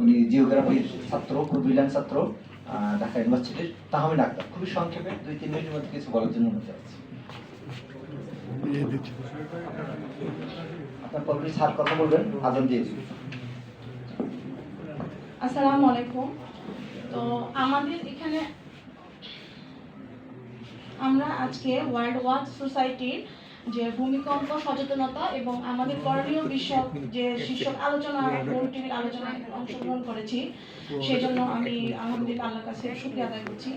উনি জিওগ্রাফির ছাত্র, খুব ব্রিলিয়ান্ট ছাত্র, ঢাকা ইউনিভার্সিটির। তাহমিদ আক্তার, খুবই সংক্ষেপে 2-3 মিনিটের মধ্যে কিছু বলার জন্য অনুরোধ জানাচ্ছি। আপনার পরবর্তী স্যার কথা বলবেন, আজম দিয়ে দিন। আসসালামু আলাইকুম। তো আমাদের এখানে আমরা আজকে ওয়ার্ল্ড ওয়াচ সোসাইটির যে ভূমিকম্প সচেতনতা এবং আমাদের করণীয় বিষয়ক যে শীর্ষক আলোচনা টিভির আলোচনায় অংশগ্রহণ করেছি, সেজন্য আমি আলহামদুলিল্লাহ আল্লাহর কাছে শুকরিয়া আদায় করছি।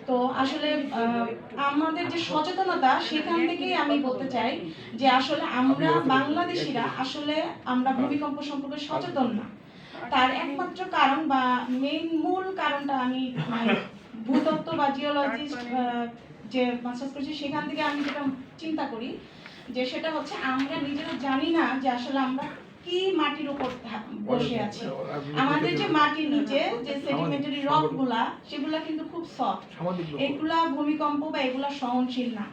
তো আসলে আমাদের যে সচেতনতা, সেখান থেকেই আমি বলতে চাই যে আসলে আমরা বাংলাদেশিরা আসলে আমরা ভূমিকম্প সম্পর্কে সচেতন না। তার একমাত্র কারণ বা মূল কারণটা আমি ভূতত্ত্ব বা জিওলজিস্ট যে মাস্টার্স করেছি সেখান থেকে আমি যেটা চিন্তা করি যে সেটা হচ্ছে আমরা নিজেরা জানি না যে আসলে আমরা কি মাটির উপর বসে আছি। আমাদের যে মাটির নিচে যে সেডিমেন্টারি রকগুলা, সেগুলা কিন্তু খুব সফট, এগুলা ভূমিকম্প বা এগুলা সহনশীল না।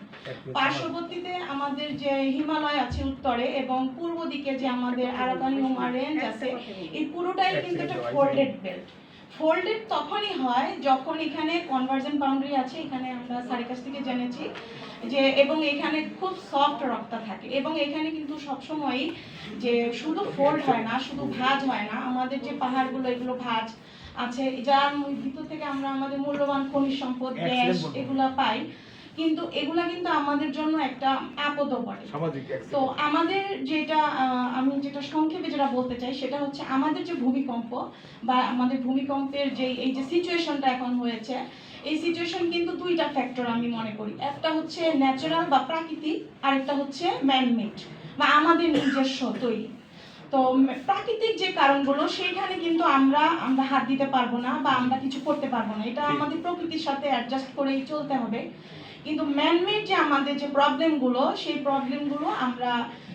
পার্শ্ববর্তীতে আমাদের যে হিমালয় আছে উত্তরে এবং পূর্ব দিকে যে আমাদের আরাকানিউমা রেঞ্জ আছে, এই পুরোটাই কিন্তু একটা ফোল্ডেড বেল্ট। ফোল্ডেড তখনই হয় যখন এখানে কনভার্জেন্ট বাউন্ডারি আছে, এখানে আমরা স্যারের কাছ থেকে জেনেছি যে, এবং এখানে খুব সফট রকটা থাকে এবং এখানে কিন্তু সবসময়ই যে শুধু ফোল্ড হয় না, শুধু ভাঁজ হয় না, আমাদের যে পাহাড়গুলো এগুলো ভাঁজ আছে, যার ভিতর থেকে আমরা আমাদের মূল্যবান খনিজ সম্পদ, গ্যাস এগুলা পাই, কিন্তু এগুলা কিন্তু আমাদের জন্য একটা আপদও বটে। তো আমাদের যেটা আমি যেটা সংক্ষেপে যেটা বলতে চাই সেটা হচ্ছে আমাদের যে ভূমিকম্প বা আমাদের ভূমিকম্পের যে এই যে সিচুয়েশনটা এখন হয়েছে, এই সিচুয়েশন কিন্তু দুইটা ফ্যাক্টর আমি মনে করি। একটা হচ্ছে ন্যাচারাল বা প্রাকৃতিক, আর একটা হচ্ছে ম্যানমেড বা আমাদের নিজস্ব তৈরি। তো প্রাকৃতিক যে কারণগুলো, সেইখানে কিন্তু আমরা হাত দিতে পারবো না বা আমরা কিছু করতে পারবো না, এটা আমাদের প্রকৃতির সাথে অ্যাডজাস্ট করেই চলতে হবে। কিন্তু ম্যানমেড যে আমাদের যে প্রবলেমগুলো, সেই প্রবলেমগুলো আমরা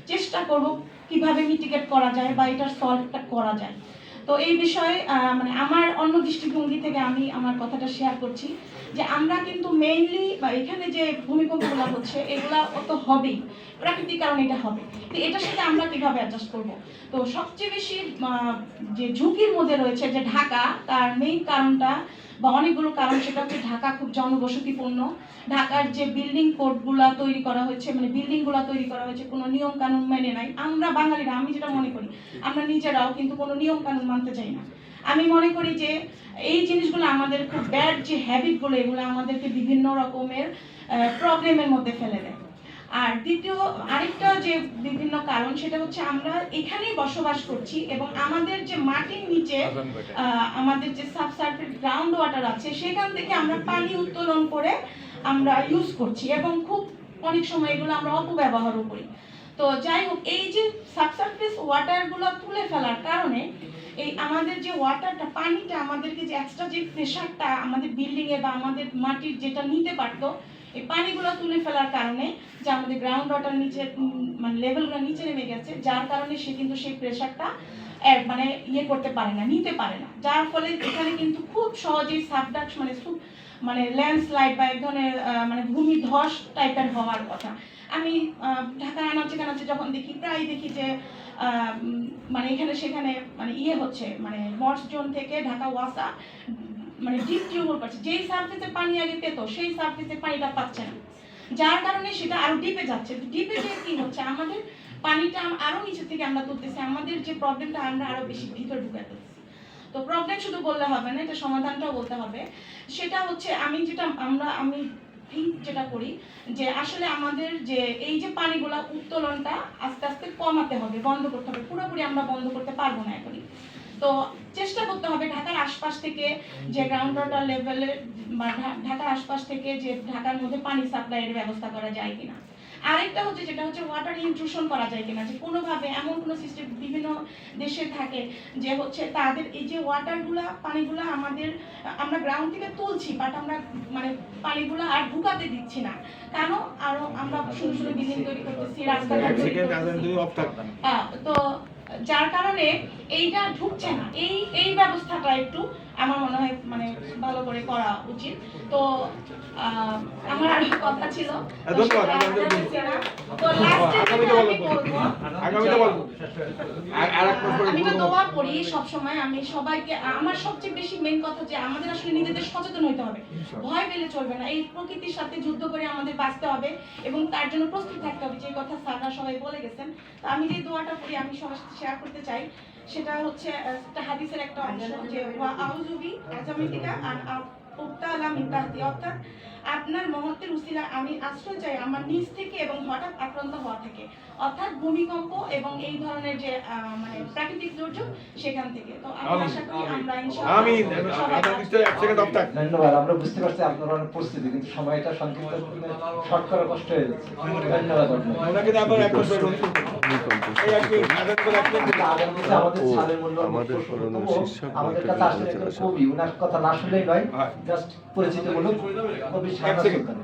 চেষ্টা করব কিভাবে মিটিগেট করা যায় বা এটার সলভটা করা যায়। তো এই বিষয়ে মানে আমার অন্য দৃষ্টিভঙ্গি থেকে আমি আমার কথাটা শেয়ার করছি যে আমরা কিন্তু মেইনলি বা এখানে যে ভূমিকম্পগুলো হচ্ছে এগুলা তো হবেই, প্রাকৃতিক কারণে এটা হবে, তো এটার সাথে আমরা কিভাবে অ্যাডজাস্ট করব। তো সবচেয়ে বেশি যে ঝুঁকির মধ্যে রয়েছে যে ঢাকা, তার মেইন কারণটা বা অনেকগুলো কারণ, সেটা হচ্ছে ঢাকা খুব জনবসতিপূর্ণ। ঢাকার যে বিল্ডিং কোডগুলা তৈরি করা হয়েছে, মানে বিল্ডিংগুলা তৈরি করা হয়েছে কোনো নিয়ম কানুন মেনে নাই। আমরা বাঙালিরা, আমি যেটা মনে করি, আমরা নিজেরাও কিন্তু কোনো নিয়ম কানুন মানতে চাই না। আমি মনে করি যে এই জিনিসগুলো আমাদের খুব ব্যাড যে হ্যাবিটগুলো, এগুলো আমাদেরকে বিভিন্ন রকমের প্রবলেমের মধ্যে ফেলে দেয়। আর দ্বিতীয় আরেকটা যে বিভিন্ন কারণ, সেটা হচ্ছে আমরা এখানেই বসবাস করছি এবং আমাদের যে মাটির নিচে আমাদের যে সাবসারফেস গ্রাউন্ড ওয়াটার আছে, সেখান থেকে আমরা পানি উত্তোলন করে আমরা ইউজ করছি এবং খুব অনেক সময় এগুলো আমরা অপব্যবহারও করি। তো যাই হোক, এই যে সাবসারফেস ওয়াটারগুলো তুলে ফেলার কারণে এই আমাদের যে ওয়াটারটা, পানিটা আমাদেরকে যে এক্সট্রা যে প্রেশারটা আমাদের বিল্ডিংয়ে বা আমাদের মাটির যেটা নিতে পারতো, এই পানিগুলো তুলে ফেলার কারণে যে আমাদের গ্রাউন্ড ওয়াটার নিচে মানে লেভেলগুলো নিচে নেমে গেছে, যার কারণে সে কিন্তু সেই প্রেশারটা মানে ইয়ে করতে পারে না, নিতে পারে না, যার ফলে এখানে কিন্তু খুব সহজেই সাবডাকশন মানে ল্যান্ডস্লাইড বা এক ধরনের মানে ভূমিধস টাইপের হওয়ার কথা। আমি ঢাকা আনাচে কানাচে যখন দেখি, প্রায় দেখি যে মানে এখানে সেখানে মানে ইয়ে হচ্ছে, মানে নর্থ জোন থেকে ঢাকা ওয়াসা মানে ডিপ টিউবওয়েল পাচ্ছে, যেই সার্ফেসে পানি আগে পেত সেই সার্ফেসে পানিটা পাচ্ছে না, যার কারণে সেটা আরো ডিপে যাচ্ছে। ডিপে যে কি হচ্ছে, আমাদের পানিটা আরো নিচে থেকে আমরা তুলতেছি, আমাদের যে প্রবলেমটা আমরা আরো বেশি ভিতর ঢুকে ফেলছি। তো প্রবলেম শুধু বললে হবে না, এটা সমাধানটাও বলতে হবে। সেটা হচ্ছে আমি যেটা করি যে আসলে আমাদের যে এই যে পানিগুলা উত্তোলনটা আস্তে আস্তে কমাতে হবে, বন্ধ করতে হবে। পুরোপুরি আমরা বন্ধ করতে পারবো না এখনই। তো চেষ্টা করতে হবে ঢাকার আশপাশ থেকে যে গ্রাউন্ড ওয়াটার লেভেলের বা ঢাকার আশপাশ থেকে যে ঢাকার মধ্যে পানি সাপ্লাইয়ের ব্যবস্থা করা যায় কিনা। আরেকটা হচ্ছে যেটা হচ্ছে ওয়াটার ইনট্রুশন করা যায় কিনা, যে কোনোভাবে এমন কোনো সিস্টেম বিভিন্ন দেশে থাকে যে হচ্ছে তাদের এই যে ওয়াটারগুলা পানিগুলা আমরা গ্রাউন্ড থেকে তুলছি, বাট আমরা মানে পানিগুলা আর ঢুকাতে দিচ্ছি না। কেন? আরো আমরা সুন্দর সুন্দর বিল্ডিং তৈরি করতেছি, রাস্তাঘাট তৈরি করতেছি। তো যার কারণে এইটা ঢুকছে না, এই ব্যবস্থাটা একটু আমার মনে হয় মানে ভালো করে করা উচিত। তো আমার আরো কথা ছিল, তো সেটা আর বলছি না। তো লাস্টে আমি বলবো, আমি তো দোয়া করি সবসময়, আমি সবাইকে, আমার সবচেয়ে বেশি মেইন কথা যে আমাদের আসলে নিজেদের সচেতন হতে হবে, ভয় পেলে চলবে না, এই প্রকৃতির সাথে যুদ্ধ করে আমাদের বাঁচতে হবে এবং তার জন্য প্রস্তুত থাকতে হবে, যে কথা স্যাররা সবাই বলে গেছেন। তো আমি যে দোয়াটা করি আমি সবার সাথে শেয়ার করতে চাই, সেটা হচ্ছে একটা হাদিসের একটা অংশ, যে ওয়া আউযুবি আযামিতিকা আন উবতালা মিন তাহতি, অর্থাৎ আপনার মহত্বের উসিলা আমি আশ্রয় চাই আমার নিজ থেকে এবং হঠাৎ আক্রান্ত হওয়া থেকে, অর্থাৎ ভূমিকম্প এবং এই ধরনের যে মানে প্রাকৃতিক দুর্যোগ সেখান থেকে। তো আমি আশা করি আমরা ইনশাআল্লাহ। ধন্যবাদ। আমরা বুঝতে পারছি আপনার অনেক পরিস্থিতি, কিন্তু সময়টা সংক্ষিপ্ত শর্ট করা কষ্ট হয়ে যাচ্ছে। ধন্যবাদ আমাদের কাছে আসলে কবি, উনার কথা না শুনলেই নয়, জাস্ট পরিচিত বলুন কবি শাহনাজ সুলতান।